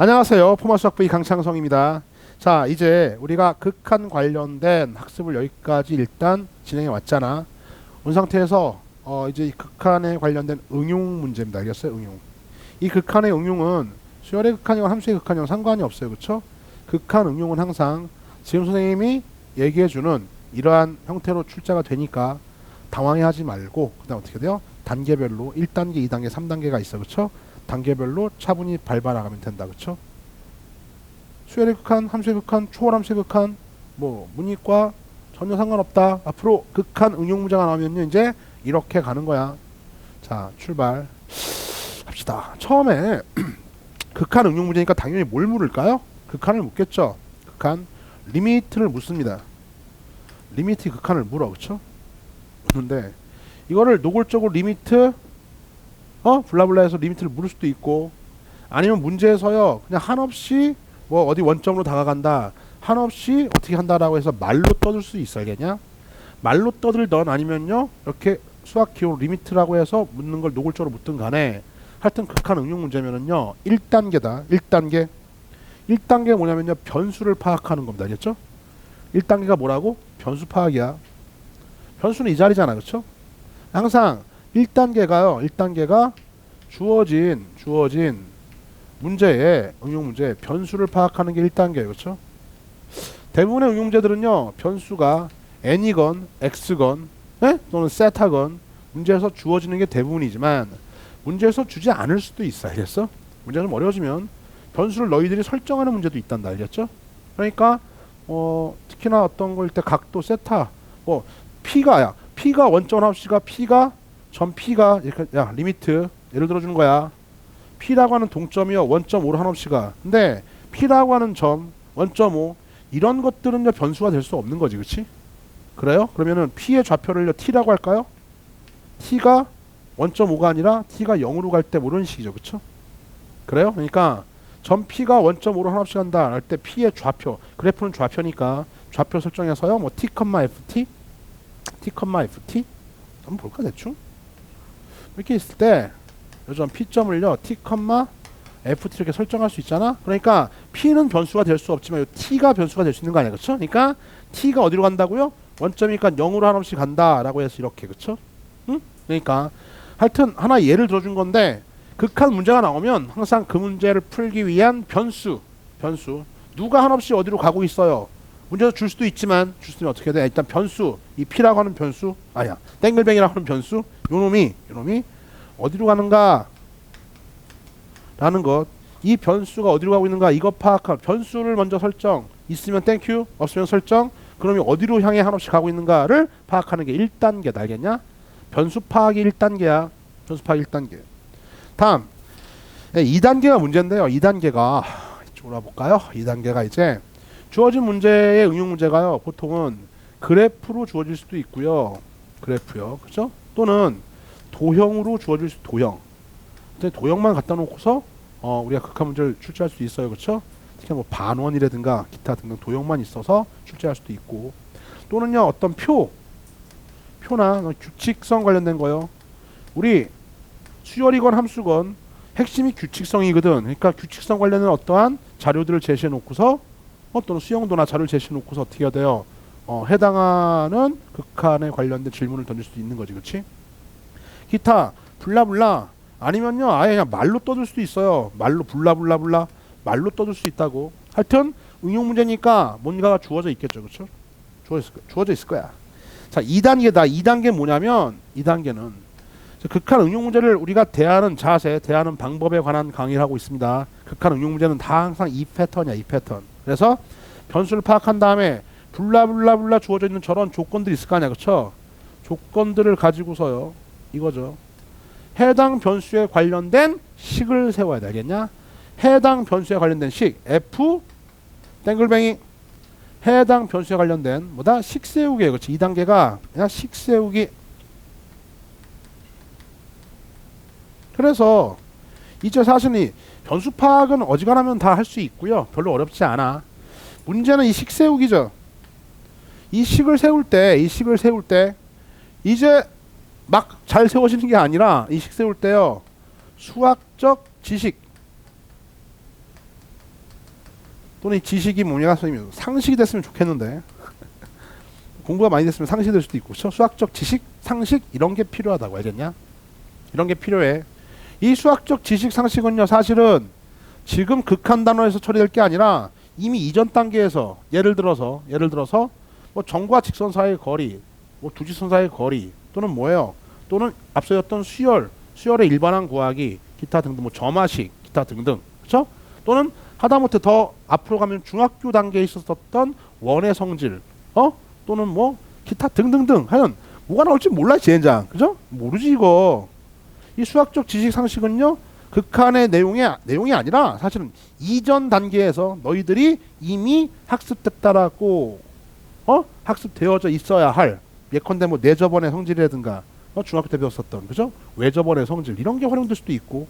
안녕하세요. 포마수학부의 강창성입니다. 자, 이제 우리가 극한 관련된 학습을 여기까지 일단 진행해 왔잖아. 온 상태에서 이제 이 극한에 관련된 응용 문제입니다. 알겠어요? 응용. 이 극한의 응용은 수열의 극한이와 함수의 극한이랑 상관이 없어요. 그렇죠? 극한 응용은 항상 지금 선생님이 얘기해주는 이러한 형태로 출제가 되니까 당황해하지 말고 그다음 어떻게 돼요? 단계별로 1단계, 2단계, 3단계가 있어. 그렇죠? 단계별로 차분히 밟아 나가면 된다. 그렇죠? 수열의 극한, 함수의 극한, 초월함수의 극한, 뭐 문이과 전혀 상관없다. 앞으로 극한 응용 문제가 나오면요 이제 이렇게 가는 거야. 자, 출발 합시다. 처음에 극한 응용 문제니까 당연히 뭘 물을까요? 극한을 묻겠죠. 극한 리미트를 묻습니다. 리미트 극한을 물어. 그렇죠? 근데 이거를 노골적으로 리미트 블라블라해서 리미트를 물을 수도 있고, 아니면 문제에서요 그냥 한없이 뭐 어디 원점으로 다가간다, 한없이 어떻게 한다라고 해서 말로 떠들 수 있어. 알겠냐? 말로 떠들던 아니면요 이렇게 수학 기호 리미트라고 해서 묻는 걸 노골적으로 묻든 간에 하여튼 극한 응용 문제면은요 1단계다. 1단계 뭐냐면요 변수를 파악하는 겁니다. 알겠죠? 1단계가 뭐라고? 변수 파악이야. 변수는 이 자리잖아. 그렇죠? 항상 1단계가 주어진 문제에 응용 문제 변수를 파악하는 게 1단계예요. 그렇죠? 대부분의 응용 문제들은요 변수가 n이건 x건 또는 세타건 문제에서 주어지는 게 대부분이지만 문제에서 주지 않을 수도 있어. 알겠어? 문제가 좀 어려워지면 변수를 너희들이 설정하는 문제도 있단다. 알겠죠? 그러니까 특히나 어떤 거일 때 각도 세타 p가 원점 합시가 p가 점 p가 이렇게 야 리미트 예를 들어 주는 거야. p라고 하는 동점이요 원점 5로 한없이가, 근데 p라고 하는 점 원점 5 이런 것들은요 변수가 될 수 없는 거지. 그렇지? 그래요? 그러면은 p의 좌표를요 t라고 할까요? t가 원점 5가 아니라 t가 0으로 갈 때 뭐 이런 식이죠. 그렇죠? 그래요? 그러니까 점 p가 원점 5로 한없이 간다 할 때 p의 좌표, 그래프는 좌표니까 좌표 설정해서요 뭐 t, ft t, 한번 볼까 대충? 이렇게 있을 때 요점 P점을요 t, ft 이렇게 설정할 수 있잖아. 그러니까 P는 변수가 될 수 없지만 T가 변수가 될 수 있는 거 아니야. 그쵸? 그러니까 T가 어디로 간다고요? 원점이니까 0으로 한없이 간다 라고 해서 이렇게. 그쵸? 응? 그러니까 하여튼 하나 예를 들어준 건데, 극한 문제가 나오면 항상 그 문제를 풀기 위한 변수 누가 한없이 어디로 가고 있어요. 문제에서 줄 수도 있지만 줄 수는 어떻게 돼? 일단 변수, 이 P라고 하는 변수, 땡글뱅이라고 하는 변수, 요놈이 어디로 가는가 라는 것, 이 변수가 어디로 가고 있는가 이거 파악할 변수를 먼저 설정, 있으면 땡큐, 없으면 설정, 그러면 어디로 향해 한없이 가고 있는가를 파악하는 게 1단계다. 알겠냐? 변수 파악이 1단계야. 변수 파악 1단계. 다음 2단계가 문제인데요. 2단계가 이쪽으로 와볼까요? 2단계가 이제 주어진 문제의 응용 문제가요 보통은 그래프로 주어질 수도 있고요. 그래프요. 그죠? 또는 도형으로 주어질 수, 도형. 근데 도형만 갖다 놓고서 우리가 극한 문제를 출제할 수 있어요. 그렇죠? 특히 뭐 반원이라든가 기타 등등 도형만 있어서 출제할 수도 있고, 또는요 어떤 표나 규칙성 관련된 거요. 우리 수열이건 함수건 핵심이 규칙성이거든. 그러니까 규칙성 관련된 어떠한 자료들을 제시해 놓고서 또는 수용도나 자료를 제시해 놓고서 어떻게 해야 돼요? 해당하는 극한에 관련된 질문을 던질 수도 있는 거지. 그렇지? 기타 블라블라 아니면요 아예 그냥 말로 떠들 수도 있어요. 말로 블라블라블라 말로 떠들 수 있다고. 하여튼 응용 문제니까 뭔가가 주어져 있겠죠. 그렇죠? 주어져 있을 거야. 자, 2단계다. 2단계 뭐냐면 2단계는 극한 응용 문제를 우리가 대하는 자세, 대하는 방법에 관한 강의를 하고 있습니다. 극한 응용 문제는 다 항상 이 패턴이야. 이 패턴. 그래서 변수를 파악한 다음에 블라블라블라 주어져 있는 저런 조건들이 있을 거 아니야. 그렇죠? 조건들을 가지고서요 이거죠. 해당 변수에 관련된 식을 세워야 돼. 알겠냐? 해당 변수에 관련된 식 F 땡글뱅이 해당 변수에 관련된 뭐다? 식 세우기예요. 그렇지? 2단계가 그냥 식 세우기. 그래서 이제 사실 변수 파악은 어지간하면 다 할 수 있고요. 별로 어렵지 않아. 문제는 이 식 세우기죠. 이 식을 세울 때 이제 막 잘 세워지는 게 아니라 이 식 세울 때요 수학적 지식, 또는 이 지식이 뭐냐 선생님 상식이 됐으면 좋겠는데 공부가 많이 됐으면 상식이 될 수도 있고 그렇죠? 수학적 지식, 상식 이런 게 필요하다고 알겠냐? 이런 게 필요해. 이 수학적 지식, 상식은요 사실은 지금 극한 단원에서 처리될 게 아니라 이미 이전 단계에서 예를 들어서 뭐 점과 직선 사이의 거리, 뭐 두 직선 사이의 거리 또는 뭐예요? 또는 앞서였던 수열의 일반항 구하기, 기타 등등 뭐 점화식, 기타 등등 그렇죠? 또는 하다못해 더 앞으로 가면 중학교 단계에 있었던 원의 성질, 또는 뭐 기타 등등등 하여튼 뭐가 나올지 몰라 젠장 그죠? 모르지 이거. 이 수학적 지식 상식은요 극한의 내용이 아니라 사실은 이전 단계에서 너희들이 이미 학습됐다라고 학습되어져 있어야 할 예컨대 뭐 내저번의 성질이라든가 중학교 때 배웠었던 그죠? 외저번의 성질 이런 게 활용될 수도 있고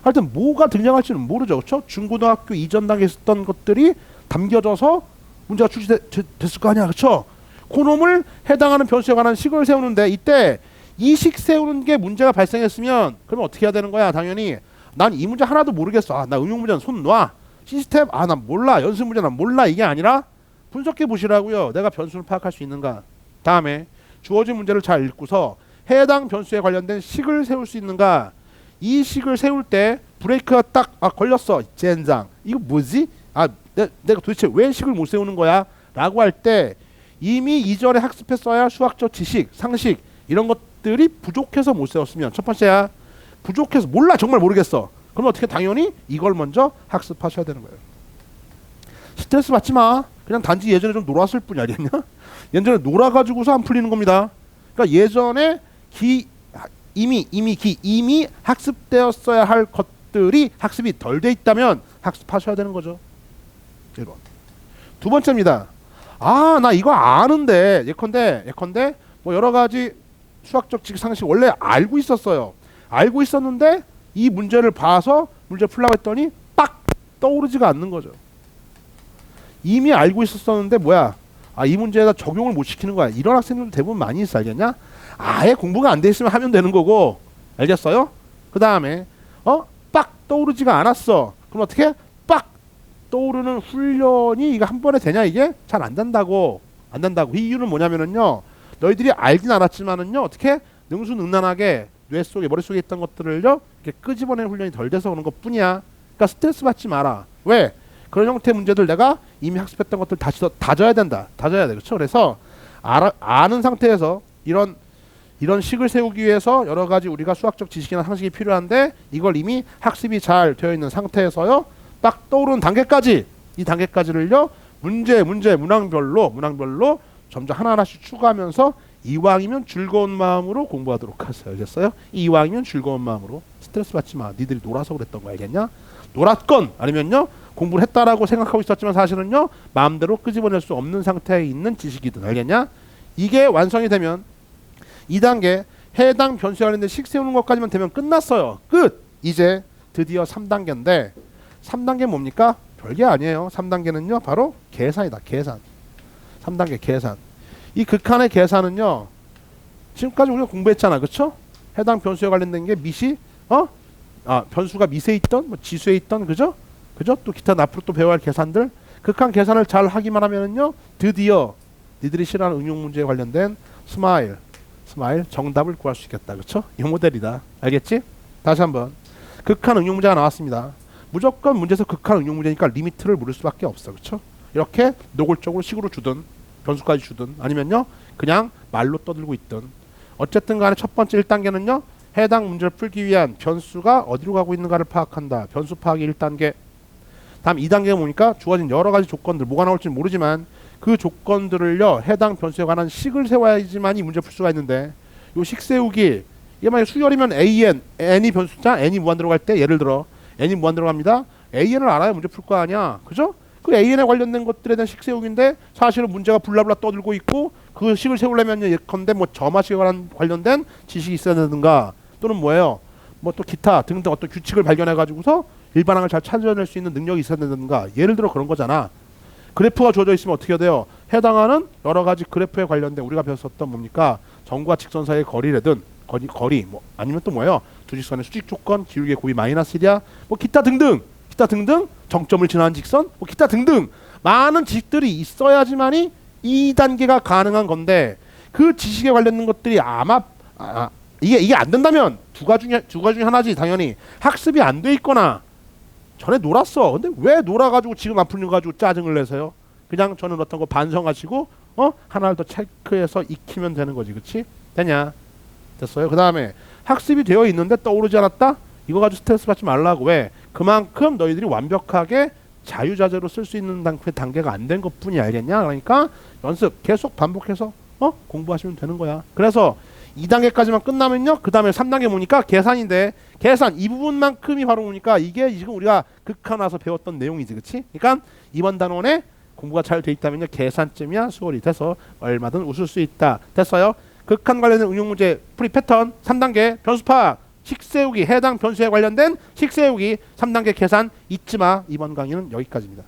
하여튼 뭐가 등장할지는 모르죠 그렇죠? 중고등학교 이전 단계에 있었던 것들이 담겨져서 문제가 출제됐을 거 아니야 그렇죠? 그놈을 해당하는 변수에 관한 식을 세우는데 이때 이 식 세우는 게 문제가 발생했으면 그러면 어떻게 해야 되는 거야? 당연히 난 이 문제 하나도 모르겠어. 나 응용 문제는 손 놔. 시스템 난 몰라. 연습 문제 난 몰라. 이게 아니라 분석해 보시라고요. 내가 변수를 파악할 수 있는가. 다음에 주어진 문제를 잘 읽고서 해당 변수에 관련된 식을 세울 수 있는가. 이 식을 세울 때 브레이크가 딱 걸렸어. 젠장. 이거 뭐지? 내가 도대체 왜 식을 못 세우는 거야? 라고 할 때 이미 이전에 학습했어야 할 수학적 지식, 상식 이런 것들이 부족해서 못 세웠으면 첫 번째야. 부족해서 몰라 정말 모르겠어. 그럼 어떻게 당연히 이걸 먼저 학습하셔야 되는 거예요. 스트레스 받지 마. 그냥 단지 예전에 좀 놀았을 뿐이 아니겠냐? 예전에 놀아가지고서 안 풀리는 겁니다. 그러니까 예전에 이미 학습되었어야 할 것들이 학습이 덜 돼 있다면 학습하셔야 되는 거죠. 1번. 두 번째입니다. 나 이거 아는데 예컨대 뭐 여러 가지 수학적 지식 상식 원래 알고 있었어요. 알고 있었는데 이 문제를 봐서 문제 풀라고 했더니 빡 떠오르지가 않는 거죠. 이미 알고 있었는데 뭐야? 이 문제에다 적용을 못 시키는 거야. 이런 학생들도 대부분 많이 있어 알겠냐? 아예 공부가 안 돼 있으면 하면 되는 거고 알겠어요? 그 다음에 빡 떠오르지가 않았어. 그럼 어떻게? 빡 떠오르는 훈련이 이거 한 번에 되냐 이게? 잘 안 된다고. 이 이유는 뭐냐면은요. 너희들이 알긴 알았지만은요. 어떻게? 능수능란하게 머릿속에 있던 것들을요. 이렇게 끄집어내는 훈련이 덜 돼서 오는 것 뿐이야. 그러니까 스트레스 받지 마라. 왜? 그런 형태의 문제들 내가 이미 학습했던 것들 다시 더 다져야 된다. 다져야 돼. 그렇죠? 그래서 아는 상태에서 이런 식을 세우기 위해서 여러 가지 우리가 수학적 지식이나 상식이 필요한데 이걸 이미 학습이 잘 되어 있는 상태에서요. 딱 떠오르는 단계까지 이 단계까지를요. 문항별로 점점 하나하나씩 추가하면서 이왕이면 즐거운 마음으로 공부하도록 하세요. 알겠어요? 이왕이면 즐거운 마음으로. 스트레스 받지 마. 니들이 놀아서 그랬던 거 알겠냐? 놀았건 아니면요. 공부를 했다라고 생각하고 있었지만 사실은요. 마음대로 끄집어낼 수 없는 상태에 있는 지식이든 알겠냐? 이게 완성이 되면 2단계 해당 변수에 관련된 식 세우는 것까지만 되면 끝났어요. 끝! 이제 드디어 3단계인데 3단계 뭡니까? 별게 아니에요. 3단계는요. 바로 계산이다. 계산. 3단계 계산. 이 극한의 계산은요. 지금까지 우리가 공부했잖아. 그렇죠? 해당 변수에 관련된 게 미시 변수가 미세에 있던 뭐 지수에 있던 그죠? 또 기타 앞으로 또 배워야 할 계산들 극한 계산을 잘 하기만 하면은요. 드디어 니들이 싫어하는 응용 문제에 관련된 스마일 정답을 구할 수 있겠다. 그렇죠? 이 모델이다. 알겠지? 다시 한번 극한 응용 문제가 나왔습니다. 무조건 문제에서 극한 응용 문제니까 리미트를 물을 수밖에 없어. 그렇죠? 이렇게 노골적으로 식으로 주든 변수까지 주든 아니면요 그냥 말로 떠들고 있든 어쨌든 간에 첫 번째 1단계는요 해당 문제를 풀기 위한 변수가 어디로 가고 있는가를 파악한다. 변수 파악이 1단계. 다음 2단계가 뭐니까 주어진 여러 가지 조건들 뭐가 나올지는 모르지만 그 조건들을요 해당 변수에 관한 식을 세워야지만 이 문제 풀 수가 있는데 요 식 세우기 이게 만약 수열이면 n이 변수자 n이 무한 들어갈 때 예를 들어 n이 무한 들어갑니다. an을 알아야 문제 풀 거 아니야. 그죠? 그 an에 관련된 것들에 대한 식 세우기인데 사실은 문제가 블라블라 떠들고 있고 그 식을 세우려면 예컨대 뭐 점화식에 관련된 지식이 있어야 되는가 또는 뭐예요? 뭐 또 기타 등등 어떤 규칙을 발견해 가지고서 일반항을 잘 찾아낼 수 있는 능력이 있어야 되는가. 예를 들어 그런 거잖아. 그래프가 주어져 있으면 어떻게 돼요? 해당하는 여러 가지 그래프에 관련된 우리가 배웠었던 뭡니까? 점과 직선 사이의 거리라든 거리 뭐 아니면 또 뭐예요? 두 직선의 수직 조건, 기울기의 곱이 -1이야. 뭐 기타 등등 정점을 지나는 직선, 뭐 기타 등등 많은 지식들이 있어야지만이 2단계가 가능한 건데 그 지식에 관련된 것들이 아마 이게 안 된다면 두 가지 중에 하나지. 당연히 학습이 안 돼 있거나 전에 놀았어. 근데 왜 놀아가지고 지금 안 풀린 거 가지고 짜증을 내세요? 그냥 저는 어떤 거 반성하시고 하나를 더 체크해서 익히면 되는 거지. 그치? 되냐? 됐어요? 그 다음에 학습이 되어 있는데 떠오르지 않았다? 이거 가지고 스트레스 받지 말라고. 왜? 그만큼 너희들이 완벽하게 자유자재로 쓸 수 있는 단계가 안 된 것뿐이 알겠냐? 그러니까 연습 계속 반복해서 공부하시면 되는 거야. 그래서 2단계까지만 끝나면요, 그 다음에 3단계 뭐니까 계산인데, 계산 이 부분만큼이 바로 뭐니까 이게 지금 우리가 극한 와서 배웠던 내용이지. 그치? 그러니까 이번 단원에 공부가 잘 돼 있다면요, 계산쯤이야 수월이 돼서 얼마든 웃을 수 있다. 됐어요? 극한 관련된 응용 문제 풀이 패턴 3단계 변수 파악, 식 세우기, 해당 변수에 관련된 식 세우기, 3단계 계산 잊지 마. 이번 강의는 여기까지입니다.